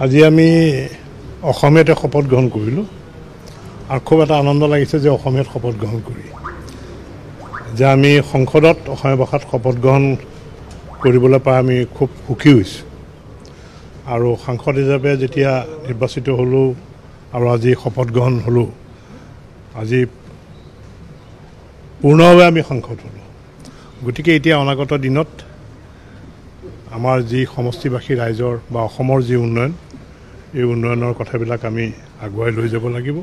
আজি আমি অসমীয়াতে শপত গ্ৰহণ কৰিলোঁ আৰু খুব এটা আনন্দ লাগিছে যে অসমীয়াত শপত গ্ৰহণ কৰি যে আমি সংসদত অসমীয়া ভাষাত শপত গ্ৰহণ কৰিবলৈ পাই আমি খুব সুখী হৈছোঁ আৰু সাংসদ হিচাপে যেতিয়া নিৰ্বাচিত হ'লোঁ আৰু আজি শপত গ্ৰহণ হ'লোঁ আজি পূৰ্ণভাৱে আমি সাংসদ হ'লোঁ গতিকে এতিয়া অনাগত দিনত আমাৰ যি সমষ্টিবাসী ৰাইজৰ বা অসমৰ যি উন্নয়ন এই উন্নয়নৰ কথাবিলাক আমি আগুৱাই লৈ যাব লাগিব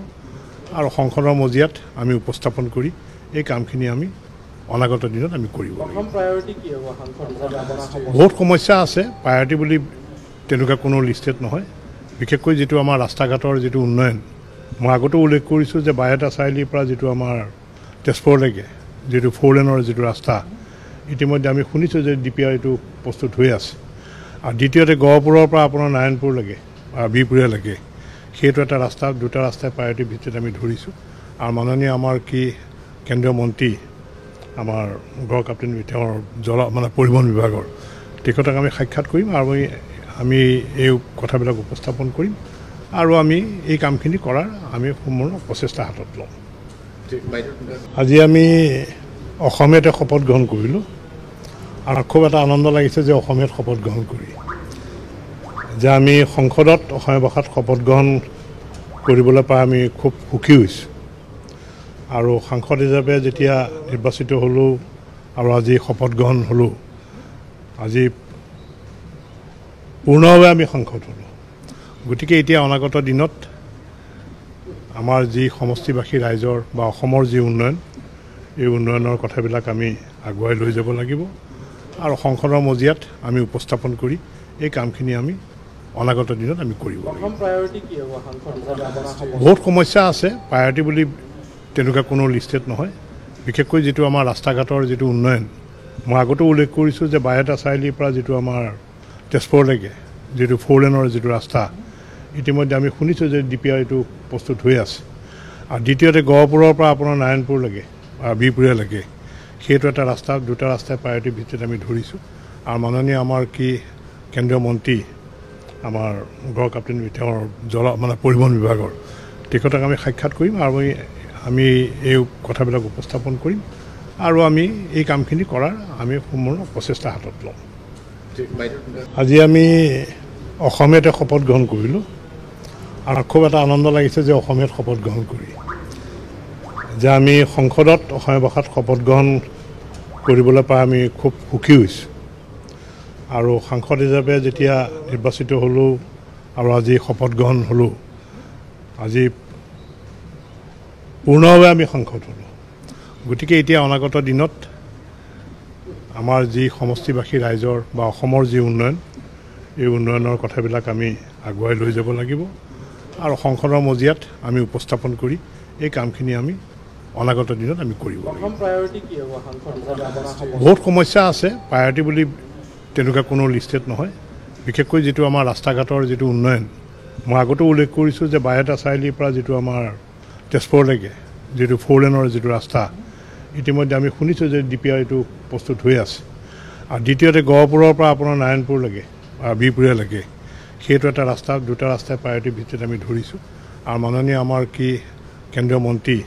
আৰু সংসদৰ মজিয়াত আমি উপস্থাপন কৰি এই কামখিনি আমি অনাগত দিনত আমি কৰিব বহুত সমস্যা আছে প্ৰায়ৰিটি বুলি তেনেকুৱা কোনো লিষ্টেড নহয় বিশেষকৈ যিটো আমাৰ ৰাস্তা ঘাটৰ যিটো উন্নয়ন মই আগতো উল্লেখ কৰিছোঁ যে বাইহাটা চাৰিআলিৰ পৰা যিটো আমাৰ তেজপুৰলৈকে যিটো 4 লেনৰ যিটো ৰাস্তা ইতিমধ্যে আমি শুনিছোঁ যে DPR এইটো প্ৰস্তুত হৈ আছে আৰু দ্বিতীয়তে গহপুৰৰ পৰা আপোনাৰ নাৰায়ণপুৰলৈকে বা বিহপুৰীয়ালৈকে সেইটো এটা ৰাস্তা দুটা ৰাস্তাই প্ৰায়ৰিটি ভিত্তিত আমি ধৰিছোঁ আৰু মাননীয় আমাৰ কেন্দ্ৰীয় মন্ত্ৰী আমাৰ গড় কাপ্তেইন তেওঁৰ পৰিবহণ বিভাগৰ তেখেতক আমি সাক্ষাৎ কৰিম আৰু আমি এই কথাবিলাক উপস্থাপন কৰিম আৰু আমি এই কামখিনি কৰাৰ আমি সম্পূৰ্ণ প্ৰচেষ্টা হাতত লওঁ আজি আমি অসমীয়াতে শপত গ্ৰহণ কৰিলোঁ আৰু খুব এটা আনন্দ লাগিছে যে অসমীয়াত শপত গ্ৰহণ কৰি যে আমি সংসদত অসমীয়া ভাষাত শপত গ্ৰহণ কৰিবলৈ পাই আমি খুব সুখী হৈছোঁ আৰু সাংসদ হিচাপে যেতিয়া নিৰ্বাচিত হ'লোঁ আৰু আজি শপত গ্ৰহণ হ'লোঁ আজি পূৰ্ণভাৱে আমি সাংসদ হ'লোঁ গতিকে এতিয়া অনাগত দিনত আমাৰ যি সমষ্টিবাসী ৰাইজৰ বা অসমৰ যি উন্নয়ন এই উন্নয়নৰ কথাবিলাক আমি আগুৱাই লৈ যাব লাগিব আৰু সংসদৰ মজিয়াত আমি উপস্থাপন কৰি এই কামখিনি আমি অনাগত দিনত আমি কৰিব বহুত সমস্যা আছে প্ৰায়ৰিটি বুলি তেনেকুৱা কোনো লিষ্টেড নহয় বিশেষকৈ যিটো আমাৰ ৰাস্তা ঘাটৰ যিটো উন্নয়ন মই আগতো উল্লেখ কৰিছোঁ যে বাইহাটা চাৰিআলিৰ পৰা যিটো আমাৰ তেজপুৰলৈকে যিটো 4 লেনৰ যিটো ৰাস্তা ইতিমধ্যে আমি শুনিছোঁ যে DPR এইটো প্ৰস্তুত হৈ আছে আৰু দ্বিতীয়তে গহপুৰৰ পৰা আপোনাৰ নাৰায়ণপুৰলৈকে বা বিহপুৰীয়ালৈকে সেইটো এটা ৰাস্তা দুটা ৰাস্তাই প্ৰায়ৰিটি ভিত্তিত আমি ধৰিছোঁ আৰু মাননীয় আমাৰ কেন্দ্ৰীয় মন্ত্ৰী আমাৰ গড় কাপ্তেইন তেওঁৰ পৰিবহণ বিভাগৰ তেখেতক আমি সাক্ষাৎ কৰিম আৰু আমি এই কথাবিলাক উপস্থাপন কৰিম আৰু আমি এই কামখিনি কৰাৰ আমি সম্পূৰ্ণ প্ৰচেষ্টা হাতত লওঁ আজি আমি অসমীয়াতে শপত গ্ৰহণ কৰিলোঁ আৰু খুব এটা আনন্দ লাগিছে যে অসমীয়াত শপত গ্ৰহণ কৰি যে আমি সংসদত অসমীয়া ভাষাত শপত গ্ৰহণ কৰিবলৈ পাই আমি খুব সুখী হৈছোঁ আৰু সাংসদ হিচাপে যেতিয়া নিৰ্বাচিত হ'লোঁ আৰু আজি শপত গ্ৰহণ হ'লোঁ আজি পূৰ্ণভাৱে আমি সাংসদ হ'লোঁ গতিকে এতিয়া অনাগত দিনত আমাৰ যি সমষ্টিবাসী ৰাইজৰ বা অসমৰ যি উন্নয়ন এই উন্নয়নৰ কথাবিলাক আমি আগুৱাই লৈ যাব লাগিব আৰু সংসদৰ মজিয়াত আমি উপস্থাপন কৰি এই কামখিনি আমি অনাগত দিনত আমি কৰিব বহুত সমস্যা আছে প্ৰায়ৰিটি বুলি তেনেকুৱা কোনো লিষ্টেড নহয় বিশেষকৈ যিটো আমাৰ ৰাস্তা ঘাটৰ যিটো উন্নয়ন মই আগতো উল্লেখ কৰিছোঁ যে বাইহাটা চাৰিআলিৰ পৰা যিটো আমাৰ তেজপুৰলৈকে যিটো 4 লেনৰ যিটো ৰাস্তা ইতিমধ্যে আমি শুনিছোঁ যে DPR এইটো প্ৰস্তুত হৈ আছে আৰু দ্বিতীয়তে গহপুৰৰ পৰা আপোনাৰ নাৰায়ণপুৰলৈকে বা বিহপুৰীয়ালৈকে সেইটো এটা ৰাস্তা দুটা ৰাস্তাই প্ৰায়ৰিটি ভিত্তিত আমি ধৰিছোঁ আৰু মাননীয় আমাৰ কেন্দ্ৰীয় মন্ত্ৰী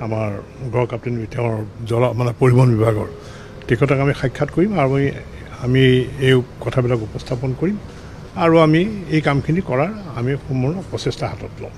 আমাৰ গড় কাপ্তেইন তেওঁৰ পৰিবহণ বিভাগৰ তেখেতক আমি সাক্ষাৎ কৰিম আৰু আমি এই কথাবিলাক উপস্থাপন কৰিম আৰু আমি এই কামখিনি কৰাৰ আমি সম্পূৰ্ণ প্ৰচেষ্টা হাতত লওঁ